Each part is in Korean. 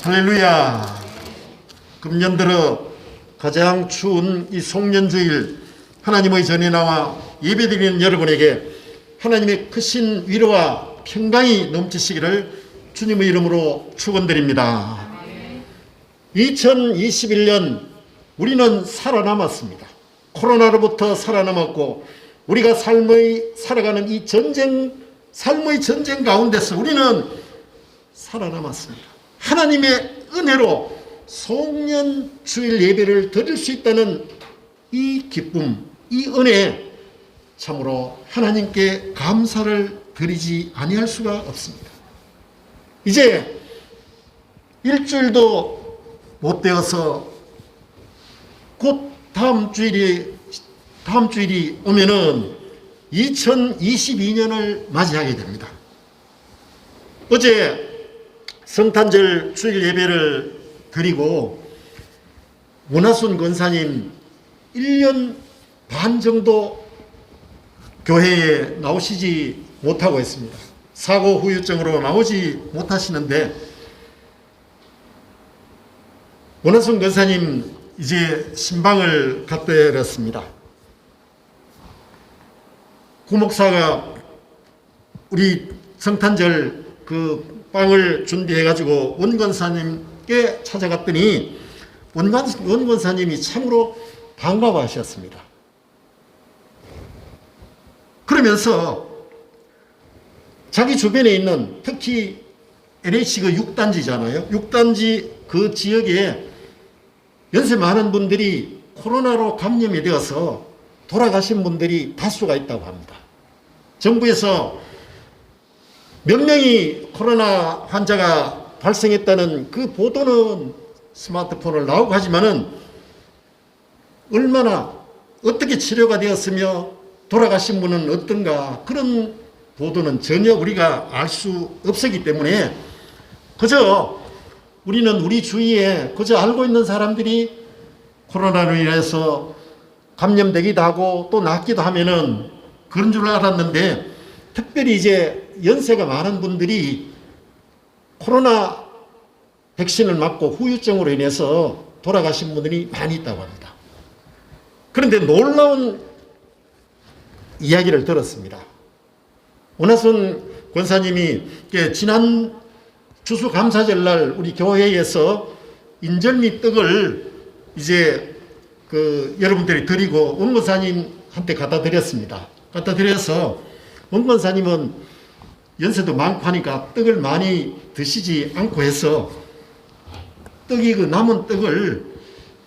할렐루야. 금년 들어 가장 추운 이 송년주일 하나님의 전에 나와 예배드리는 여러분에게 하나님의 크신 위로와 평강이 넘치시기를 주님의 이름으로 축원드립니다. 2021년 우리는 살아남았습니다. 코로나로부터 살아남았고 우리가 살아가는 이 삶의 전쟁 가운데서 우리는 살아남았습니다. 하나님의 은혜로 송년주일 예배를 드릴 수 있다는 이 기쁨, 이 은혜, 참으로 하나님께 감사를 드리지 아니할 수가 없습니다. 이제 일주일도 못 되어서 곧 다음 주일이 오면은 2022년을 맞이하게 됩니다. 어제 성탄절 주일 예배를 드리고 원하순 권사님 1년 반 정도 교회에 나오시지 못하고 있습니다. 사고 후유증으로 나오지 못하시는데 원하순 권사님 이제 신방을 갖다 드렸습니다. 구목사가 우리 성탄절 그 빵을 준비해가지고 원권사님께 찾아갔더니 원권사님이 참으로 반가워하셨습니다. 그러면서 자기 주변에 있는 특히 LH 그 6단지잖아요. 6단지 그 지역에 연세 많은 분들이 코로나로 감염이 되어서 돌아가신 분들이 다수가 있다고 합니다. 정부에서 몇 명이 코로나 환자가 발생했다는 그 보도는 스마트폰을 나오고 하지만은 얼마나 어떻게 치료가 되었으며 돌아가신 분은 어떤가 그런 보도는 전혀 우리가 알 수 없었기 때문에 그저 우리는 우리 주위에 그저 알고 있는 사람들이 코로나로 인해서 감염되기도 하고 또 낫기도 하면은 그런 줄 알았는데 특별히 이제 연세가 많은 분들이 코로나 백신을 맞고 후유증으로 인해서 돌아가신 분들이 많이 있다고 합니다. 그런데 놀라운 이야기를 들었습니다. 원하순 권사님이 지난 추수감사절날 우리 교회에서 인절미 떡을 이제 여러분들이 드리고 원권사님한테 갖다 드렸습니다. 갖다 드려서 원권사님은 연세도 많고 하니까 떡을 많이 드시지 않고 해서 떡이 남은 떡을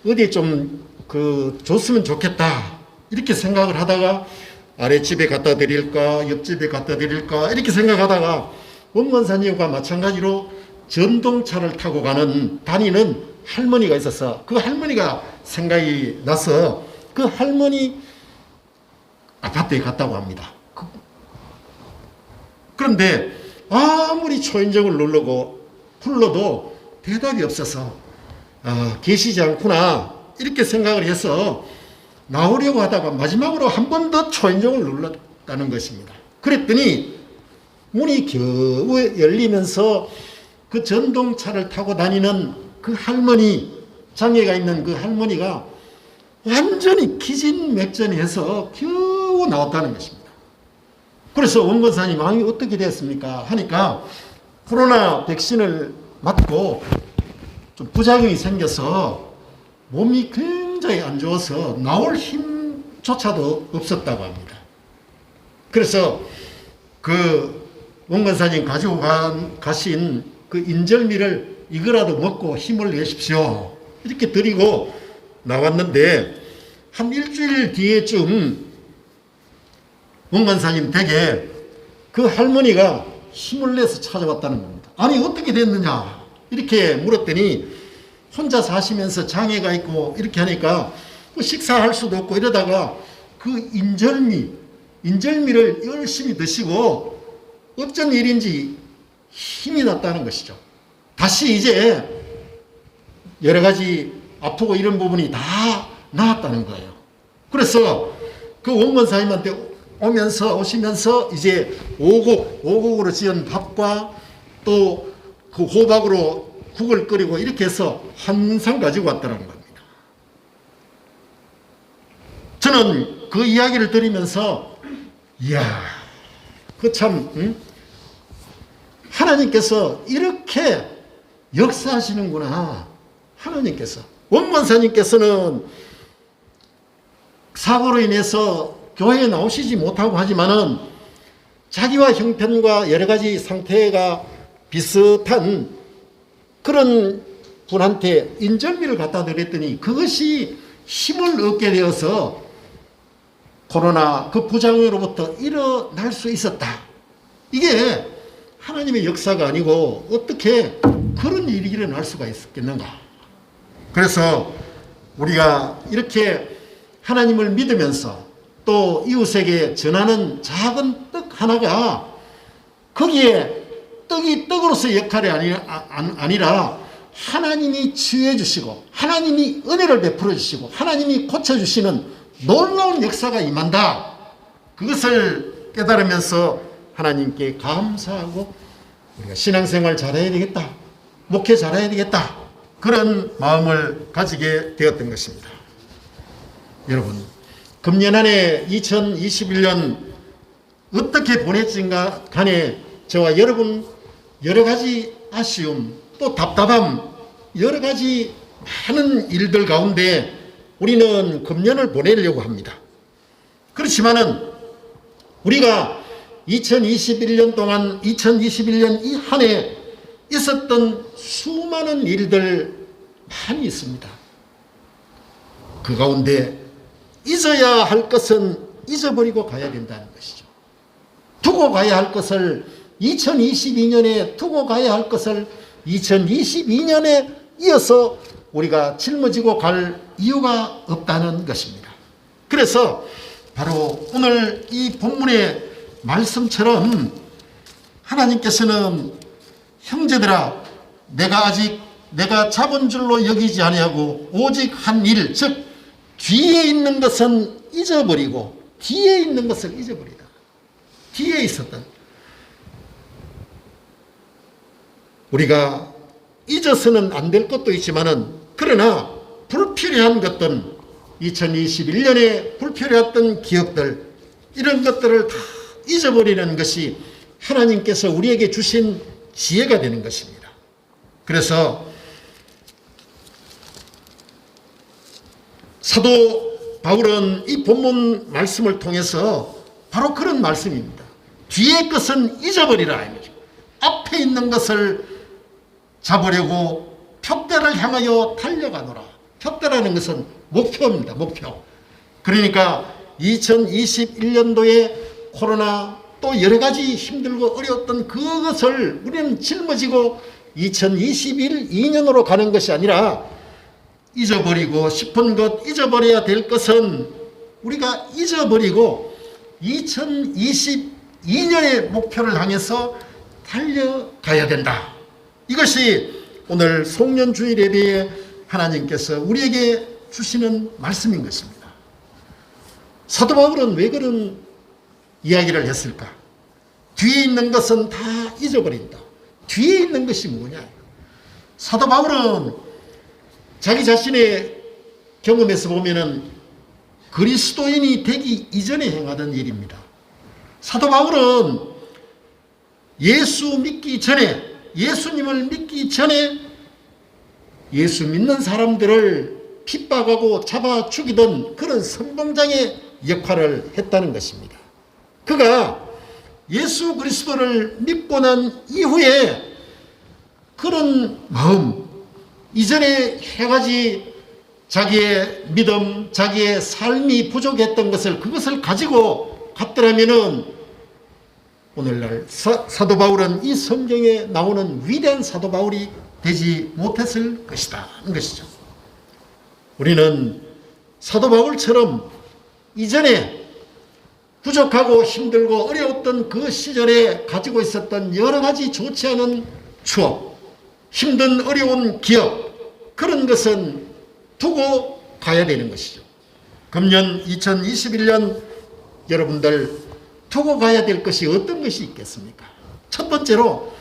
어디에 좀 줬으면 좋겠다 이렇게 생각을 하다가 아랫집에 갖다 드릴까 옆집에 갖다 드릴까 이렇게 생각하다가 원권사님과 마찬가지로 전동차를 타고 다니는 할머니가 있어서 그 할머니가 생각이 나서 그 할머니 아파트에 갔다고 합니다. 그런데 아무리 초인종을 불러도 대답이 없어서 계시지 않구나 이렇게 생각을 해서 나오려고 하다가 마지막으로 한 번 더 초인종을 눌렀다는 것입니다. 그랬더니 문이 겨우 열리면서 그 전동차를 타고 다니는 그 할머니, 장애가 있는 그 할머니가 완전히 기진맥진해서 겨우 나왔다는 것입니다. 그래서 원권사님 마음이 어떻게 됐습니까? 하니까 코로나 백신을 맞고 좀 부작용이 생겨서 몸이 굉장히 안 좋아서 나올 힘조차도 없었다고 합니다. 그래서 그 원권사님 가지고 가신 그 인절미를 이거라도 먹고 힘을 내십시오. 이렇게 드리고 나왔는데 한 일주일 뒤에쯤 원권사님 댁에 그 할머니가 힘을 내서 찾아왔다는 겁니다. 아니 어떻게 됐느냐 이렇게 물었더니 혼자 사시면서 장애가 있고 이렇게 하니까 식사할 수도 없고 이러다가 그 인절미를 열심히 드시고 어쩐 일인지 힘이 났다는 것이죠. 다시 이제 여러 가지 아프고 이런 부분이 다 나았다는 거예요. 그래서 그 원권사님한테 오시면서 이제 오곡으로 지은 밥과 또 그 호박으로 국을 끓이고 이렇게 해서 항상 가지고 왔다는 겁니다. 저는 그 이야기를 들으면서 이야, 그 참 하나님께서 이렇게 역사하시는구나. 하나님께서. 원권사님께서는 사고로 인해서 교회에 나오시지 못하고 하지만은 자기와 형편과 여러 가지 상태가 비슷한 그런 분한테 인절미를 갖다 드렸더니 그것이 힘을 얻게 되어서 코로나 그 부작용으로부터 일어날 수 있었다. 이게 하나님의 역사가 아니고 어떻게 그런 일이 일어날 수가 있었겠는가. 그래서 우리가 이렇게 하나님을 믿으면서 또 이웃에게 전하는 작은 떡 하나가 거기에 떡이 떡으로서의 역할이 아니라 하나님이 치유해 주시고 하나님이 은혜를 베풀어 주시고 하나님이 고쳐주시는 놀라운 역사가 임한다. 그것을 깨달으면서 하나님께 감사하고 우리가 신앙생활 잘해야 되겠다. 목회 잘해야 되겠다. 그런 마음을 가지게 되었던 것입니다. 여러분, 금년 한해 2021년 어떻게 보냈는가 간에 저와 여러분 여러 가지 아쉬움 또 답답함 여러 가지 많은 일들 가운데 우리는 금년을 보내려고 합니다. 그렇지만은 우리가 2021년 동안 2021년 이 한 해 있었던 수많은 일들 많이 있습니다. 그 가운데 잊어야 할 것은 잊어버리고 가야 된다는 것이죠. 두고 가야 할 것을 2022년에 두고 가야 할 것을 2022년에 이어서 우리가 짊어지고 갈 이유가 없다는 것입니다. 그래서 바로 오늘 이 본문의 말씀처럼 하나님께서는 형제들아 내가 잡은 줄로 여기지 아니하고 오직 한 일 즉 뒤에 있는 것은 잊어버리고 뒤에 있는 것을 잊어버리다. 뒤에 있었던 우리가 잊어서는 안 될 것도 있지만은 그러나 불필요한 것들 2021년에 불필요했던 기억들 이런 것들을 다 잊어버리는 것이 하나님께서 우리에게 주신 지혜가 되는 것입니다. 그래서 사도 바울은 이 본문 말씀을 통해서 바로 그런 말씀입니다. 뒤의 것은 잊어버리라. 앞에 있는 것을 잡으려고 표대를 향하여 달려가노라. 표대라는 것은 목표입니다. 목표. 그러니까 2021년도에 코로나 또 여러 가지 힘들고 어려웠던 그것을 우리는 짊어지고 2022년으로 가는 것이 아니라 잊어버리고 싶은 것, 잊어버려야 될 것은 우리가 잊어버리고 2022년의 목표를 향해서 달려가야 된다. 이것이 오늘 송년주일 예배에 하나님께서 우리에게 주시는 말씀인 것입니다. 사도 바울은 왜 그런 이야기를 했을까? 뒤에 있는 것은 다 잊어버린다. 뒤에 있는 것이 뭐냐? 사도 바울은 자기 자신의 경험에서 보면은 그리스도인이 되기 이전에 행하던 일입니다. 사도 바울은 예수 믿기 전에, 예수님을 믿기 전에 예수 믿는 사람들을 핍박하고 잡아 죽이던 그런 선봉장의 역할을 했다는 것입니다. 그가 예수 그리스도를 믿고 난 이후에 그런 마음, 이전에 해가지 자기의 믿음, 자기의 삶이 부족했던 것을 그것을 가지고 갔더라면은 오늘날 사도 바울은 이 성경에 나오는 위대한 사도 바울이 되지 못했을 것이다. 는 것이죠. 우리는 사도 바울처럼 이전에 부족하고 힘들고 어려웠던 그 시절에 가지고 있었던 여러 가지 좋지 않은 추억, 힘든 어려운 기억, 그런 것은 두고 가야 되는 것이죠. 금년 2021년 여러분들 두고 가야 될 것이 어떤 것이 있겠습니까? 첫 번째로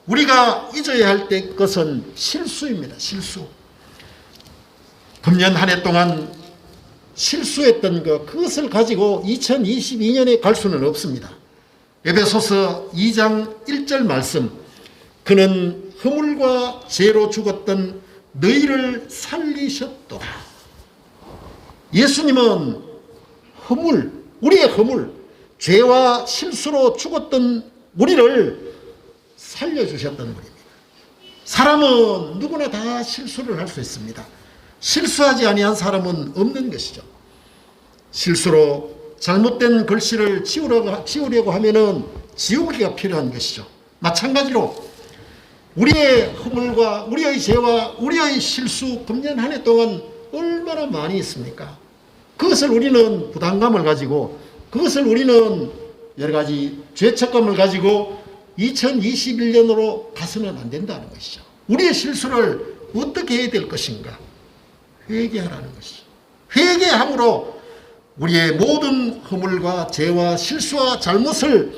우리가 잊어야 할 때 것은 실수입니다. 실수. 금년 한 해 동안 실수했던 그것을 가지고 2022년에 갈 수는 없습니다. 에베소서 2장 1절 말씀, 그는 허물과 죄로 죽었던 너희를 살리셨도다. 예수님은 허물, 우리의 허물, 죄와 실수로 죽었던 우리를 살려주셨던 분입니다. 사람은 누구나 다 실수를 할 수 있습니다. 실수하지 아니한 사람은 없는 것이죠. 실수로 잘못된 글씨를 지우려고 하면은 지우기가 필요한 것이죠. 마찬가지로 우리의 허물과 우리의 죄와 우리의 실수, 금년 한 해 동안 얼마나 많이 있습니까? 그것을 우리는 부담감을 가지고, 그것을 우리는 여러 가지 죄책감을 가지고 2021년으로 가서는 안 된다는 것이죠. 우리의 실수를 어떻게 해야 될 것인가? 회개하라는 것이죠. 회개함으로 우리의 모든 허물과 죄와 실수와 잘못을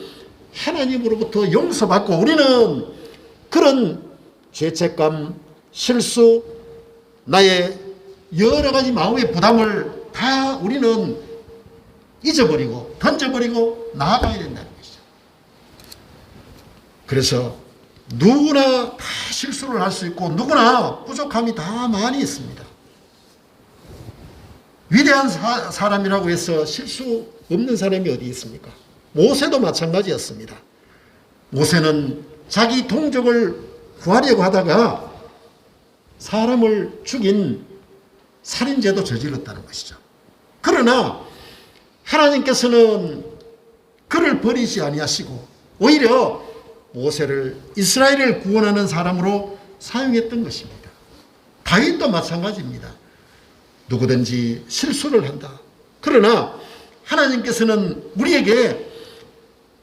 하나님으로부터 용서받고, 우리는 그런 죄책감, 실수, 나의 여러 가지 마음의 부담을 다 우리는 잊어버리고 던져버리고 나아가야 된다는 것이죠. 그래서 누구나 다 실수를 할 수 있고 누구나 부족함이 다 많이 있습니다. 위대한 사람이라고 해서 실수 없는 사람이 어디 있습니까? 모세도 마찬가지였습니다. 모세는 자기 동족을 구하려고 하다가 사람을 죽인 살인죄도 저질렀다는 것이죠. 그러나 하나님께서는 그를 버리지 아니하시고 오히려 모세를, 이스라엘을 구원하는 사람으로 사용했던 것입니다. 다윗도 마찬가지입니다. 누구든지 실수를 한다. 그러나 하나님께서는 우리에게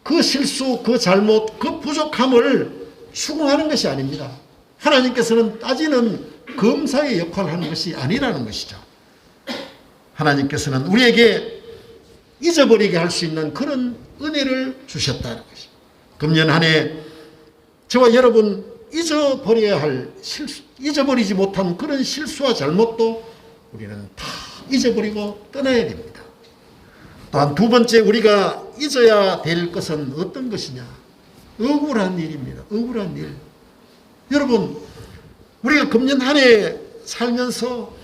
그 실수, 그 잘못, 그 부족함을 추궁하는 것이 아닙니다. 하나님께서는 따지는 검사의 역할을 하는 것이 아니라는 것이죠. 하나님께서는 우리에게 잊어버리게 할 수 있는 그런 은혜를 주셨다는 것입니다. 금년 한 해 저와 여러분 잊어버려야 할 실수, 잊어버리지 못한 그런 실수와 잘못도 우리는 다 잊어버리고 떠나야 됩니다. 또한 두 번째 우리가 잊어야 될 것은 어떤 것이냐? 억울한 일입니다. 억울한 일. 여러분, 우리가 금년 한 해 살면서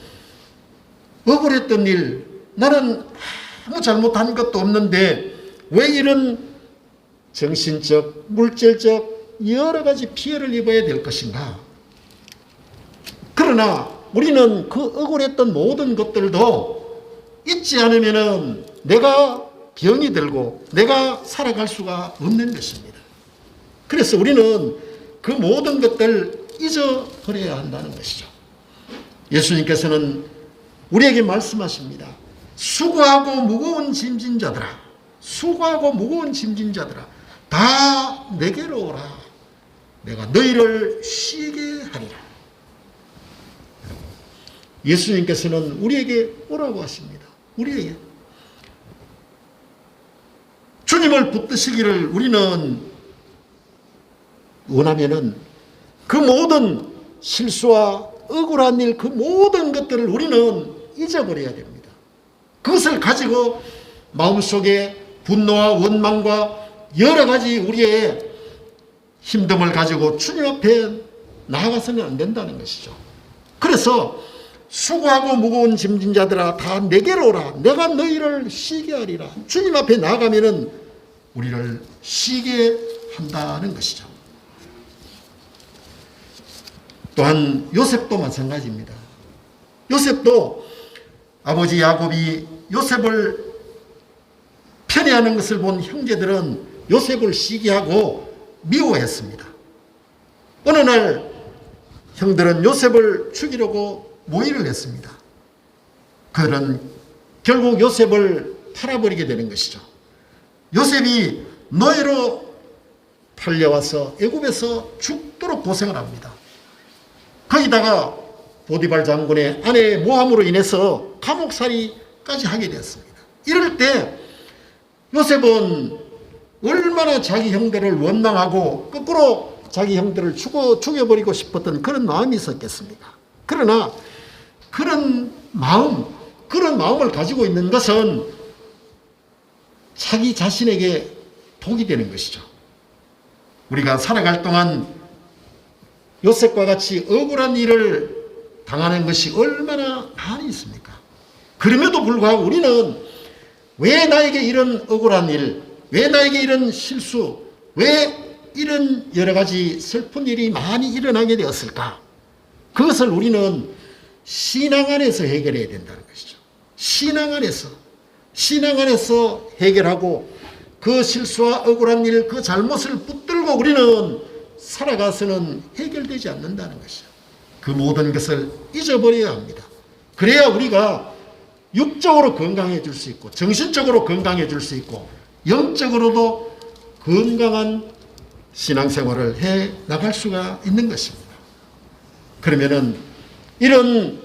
억울했던 일, 나는 아무 잘못한 것도 없는데 왜 이런 정신적, 물질적 여러 가지 피해를 입어야 될 것인가? 그러나 우리는 그 억울했던 모든 것들도 잊지 않으면은 내가 병이 들고 내가 살아갈 수가 없는 것입니다. 그래서 우리는 그 모든 것들 잊어버려야 한다는 것이죠. 예수님께서는 우리에게 말씀하십니다. 수고하고 무거운 짐진 자들아, 수고하고 무거운 짐진 자들아, 다 내게로 오라. 내가 너희를 쉬게 하리라. 예수님께서는 우리에게 오라고 하십니다. 우리에게. 주님을 붙드시기를 우리는 원하면은 그 모든 실수와 억울한 일, 그 모든 것들을 우리는 잊어버려야 됩니다. 그것을 가지고 마음속에 분노와 원망과 여러 가지 우리의 힘듦을 가지고 주님 앞에 나아가서는 안 된다는 것이죠. 그래서 수고하고 무거운 짐진 자들아 다 내게로 오라. 내가 너희를 쉬게 하리라. 주님 앞에 나아가면은 우리를 쉬게 한다는 것이죠. 또한 요셉도 마찬가지입니다. 요셉도 아버지 야곱이 요셉을 편애하는 것을 본 형제들은 요셉을 시기하고 미워했습니다. 어느 날 형들은 요셉을 죽이려고 모의를 했습니다. 그들은 결국 요셉을 팔아버리게 되는 것이죠. 요셉이 노예로 팔려와서 애굽에서 죽도록 고생을 합니다. 거기다가 보디발 장군의 아내의 모함으로 인해서 감옥살이까지 하게 되었습니다. 이럴 때 요셉은 얼마나 자기 형들을 원망하고 거꾸로 자기 형들을 죽여버리고 싶었던 그런 마음이 있었겠습니까? 그러나 그런 마음을 가지고 있는 것은 자기 자신에게 독이 되는 것이죠. 우리가 살아갈 동안 요셉과 같이 억울한 일을 당하는 것이 얼마나 많이 있습니까? 그럼에도 불구하고 우리는 왜 나에게 이런 억울한 일, 왜 나에게 이런 실수, 왜 이런 여러 가지 슬픈 일이 많이 일어나게 되었을까? 그것을 우리는 신앙 안에서 해결해야 된다는 것이죠. 신앙 안에서 해결하고 그 실수와 억울한 일, 그 잘못을 붙들고 우리는 살아가서는 해결되지 않는다는 것이죠. 그 모든 것을 잊어버려야 합니다. 그래야 우리가 육적으로 건강해질 수 있고 정신적으로 건강해질 수 있고 영적으로도 건강한 신앙생활을 해 나갈 수가 있는 것입니다. 그러면은 이런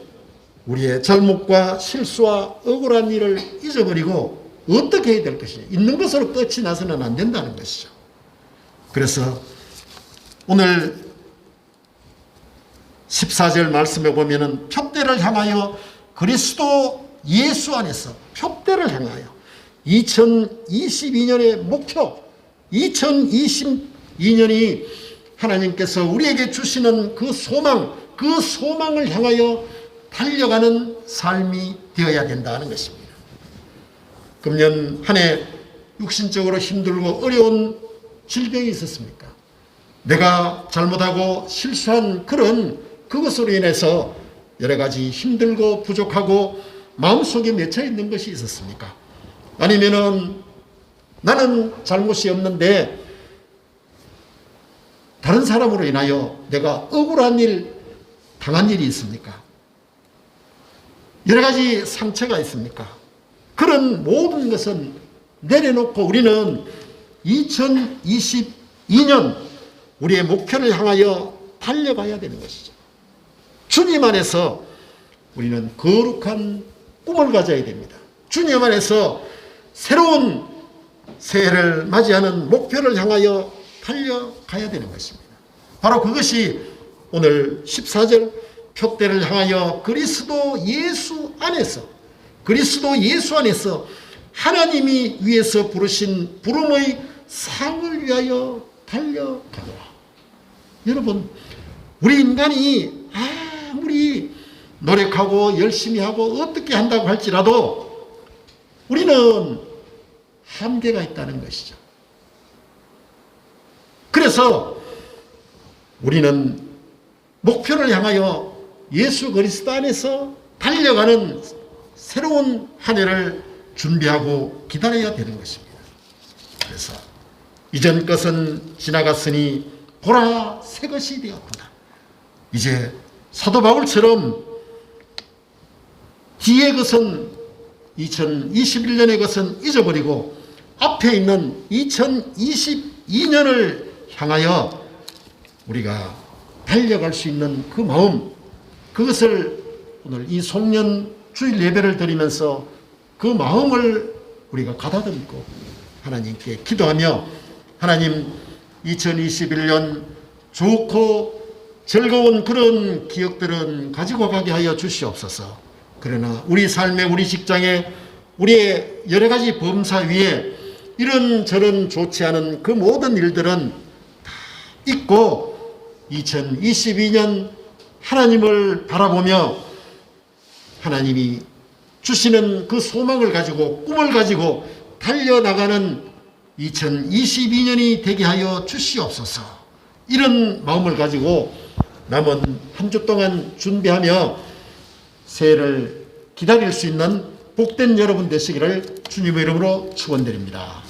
우리의 잘못과 실수와 억울한 일을 잊어버리고 어떻게 해야 될 것이냐. 있는 것으로 끝이 나서는 안 된다는 것이죠. 그래서 오늘 14절 말씀에 보면은 표대를 향하여 그리스도 예수 안에서 표대를 향하여 2022년의 목표 2022년이 하나님께서 우리에게 주시는 그 소망을 향하여 달려가는 삶이 되어야 된다는 것입니다. 금년 한 해 육신적으로 힘들고 어려운 질병이 있었습니까? 내가 잘못하고 실수한 그것으로 인해서 여러 가지 힘들고 부족하고 마음속에 맺혀 있는 것이 있었습니까? 아니면은 나는 잘못이 없는데 다른 사람으로 인하여 내가 억울한 일 당한 일이 있습니까? 여러 가지 상처가 있습니까? 그런 모든 것은 내려놓고 우리는 2022년 우리의 목표를 향하여 달려가야 되는 것이죠. 주님 안에서 우리는 거룩한 꿈을 가져야 됩니다. 주님 안에서 새로운 새해를 맞이하는 목표를 향하여 달려가야 되는 것입니다. 바로 그것이 오늘 14절 표대를 향하여 그리스도 예수 안에서 하나님이 위에서 부르신 부름의 상을 위하여 달려가노라. 여러분, 우리 인간이 아무리 노력하고 열심히 하고 어떻게 한다고 할지라도 우리는 한계가 있다는 것이죠. 그래서 우리는 목표를 향하여 예수 그리스도 안에서 달려가는 새로운 한 해를 준비하고 기다려야 되는 것입니다. 그래서 이전 것은 지나갔으니 보라 새 것이 되었구나. 이제 사도 바울처럼 뒤의 것은 2021년의 것은 잊어버리고 앞에 있는 2022년을 향하여 우리가 달려갈 수 있는 그 마음, 그것을 오늘 이 송년 주일 예배를 드리면서 그 마음을 우리가 가다듬고 하나님께 기도하며 하나님 2021년 좋고 즐거운 그런 기억들은 가지고 가게 하여 주시옵소서. 그러나 우리 삶에 우리 직장에 우리의 여러 가지 범사 위에 이런저런 좋지 않은 그 모든 일들은 다 잊고 2022년 하나님을 바라보며 하나님이 주시는 그 소망을 가지고 꿈을 가지고 달려나가는 2022년이 되게 하여 주시옵소서. 이런 마음을 가지고 남은 한 주 동안 준비하며 새해를 기다릴 수 있는 복된 여러분 되시기를 주님의 이름으로 축원드립니다.